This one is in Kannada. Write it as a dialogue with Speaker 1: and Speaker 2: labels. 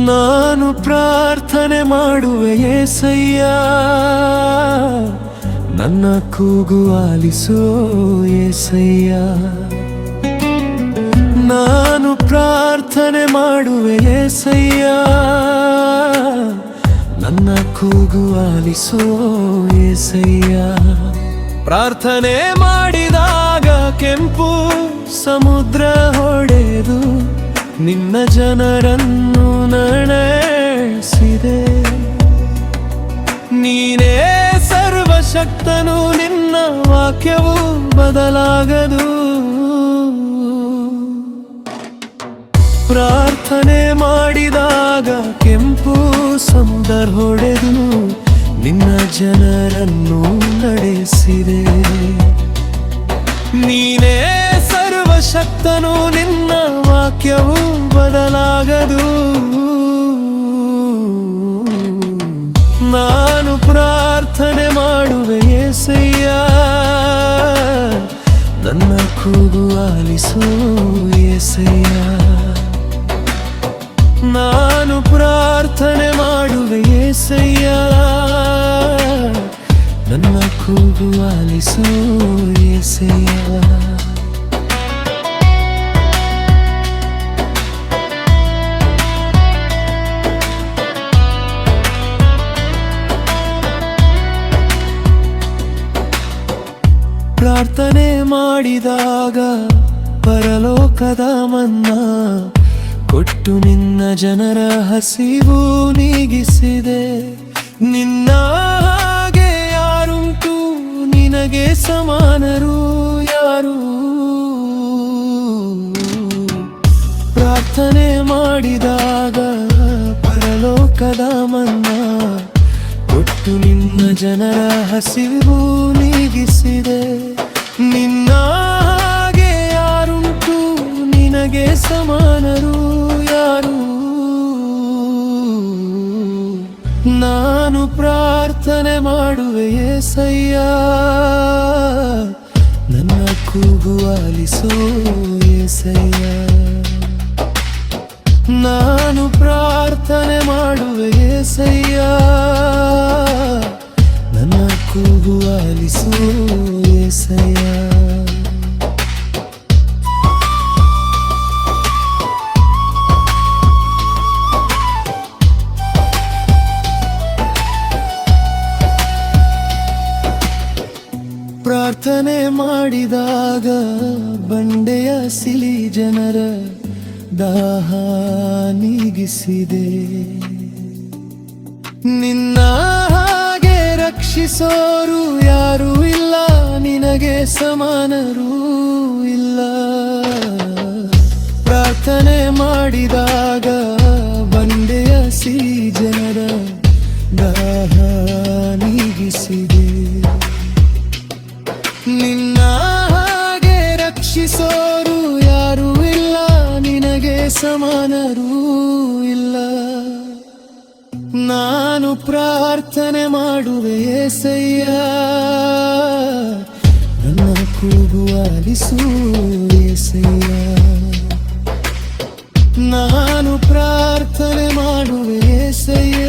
Speaker 1: ನಾನು ಪ್ರಾರ್ಥನೆ ಮಾಡುವೆ యేసయ్ಯ, ನನ್ನ ಕೂಗು ಆಲಿಸೋ యేసయ్య. ನಾನು ಪ್ರಾರ್ಥನೆ ಮಾಡುವೆ యేసయ్య, ನನ್ನ ಕೂಗು ಆಲಿಸೋ యేసయ్య. ಪ್ರಾರ್ಥನೆ ಮಾಡಿದಾಗ ಕೆಂಪು ಸಮುದ್ರ ಹೊಡೆದು ನಿನ್ನ ಜನರನ್ನು ನಡೆಸಿದೆ. ನೀನೇ ಸರ್ವಶಕ್ತನು, ನಿನ್ನ ವಾಕ್ಯವು ಬದಲಾಗದು. ಪ್ರಾರ್ಥನೆ ಮಾಡಿದಾಗ ಕೆಂಪು ಸಮುದ್ರ ಹೊಡೆದು ನಿನ್ನ ಜನರನ್ನು ನಡೆಸಿದೆ. ನೀನೇ ಸರ್ವಶಕ್ತನು, ನಿನ್ನ ವಾಕ್ಯವು ಬದಲಾಗದು. ನಾನು ಪ್ರಾರ್ಥನೆ ಮಾಡುವೆ యేసయ్య, ನನ್ನ ಕೂಗು ಆಲಿಸೋ యేసయ్య. ನಾನು ಪ್ರಾರ್ಥನೆ ಮಾಡುವೆ యేసయ్య, ನನ್ನ ಕೂಗು ಆಲಿಸೋ యేసయ్య. ಪ್ರಾರ್ಥನೆ ಮಾಡಿದಾಗ ಪರಲೋಕದ ಮನ್ನಾ ಕೊಟ್ಟು ನಿನ್ನ ಜನರ ಹಸಿವು ನೀಗಿಸಿದೆ. ನಿನ್ನ ಹಾಗೆ ಯಾರುಂಟು, ನಿನಗೆ ಸಮಾನರು ಯಾರು? ಪ್ರಾರ್ಥನೆ ಮಾಡಿದಾಗ ಪರಲೋಕದ ಮನ್ನಾ ಕೊಟ್ಟು ನಿನ್ನ ಜನರ ಹಸಿವು ನೀಗಿಸಿದೆ. ನಿನ್ನ ಹಾಗೆ ಯಾರುಂಟು, ನಿನಗೆ ಸಮಾನರು ಯಾರು? ನಾನು ಪ್ರಾರ್ಥನೆ ಮಾಡುವೆ యేసయ్య, ನನ್ನ ಕೂಗು ಆಲಿಸೋ యేసయ్య. ನಾನು ಪ್ರಾರ್ಥನೆ ಮಾಡುವೆ యేసయ్య, ನನ್ನ ಕೂಗು ಆಲಿಸೋ యేసయ్య. ಪ್ರಾರ್ಥನೆ ಮಾಡಿದಾಗ ಬಂಡೆಯ ಸಿಲಿ ಜನರ ದಾಹ ನೀಗಿಸಿದೆ. ನಿನ್ನ ಹಾಗೆ ರಕ್ಷಿಸೋರು ಯಾರೂ ಇಲ್ಲ, ನಿನಗೆ ಸಮಾನರೂ ಇಲ್ಲ. ಪ್ರಾರ್ಥನೆ ಮಾಡಿದಾಗ ಬಂಡೆಯ ಸಿಲಿ ಜನರ ದಾಹ ನೀಗಿಸಿದೆ. ನಿನ್ನ ಹಾಗೆ ರಕ್ಷಿಸೋರು ಯಾರೂ ಇಲ್ಲ, ನಿನಗೆ ಸಮಾನರೂ ಇಲ್ಲ. ನಾನು ಪ್ರಾರ್ಥನೆ ಮಾಡುವೆ యేసయ్య, ನನ್ನ ಕೂಗು ಆಲಿಸು యేసయ్య. ನಾನು ಪ್ರಾರ್ಥನೆ ಮಾಡುವೆ యేసయ్య,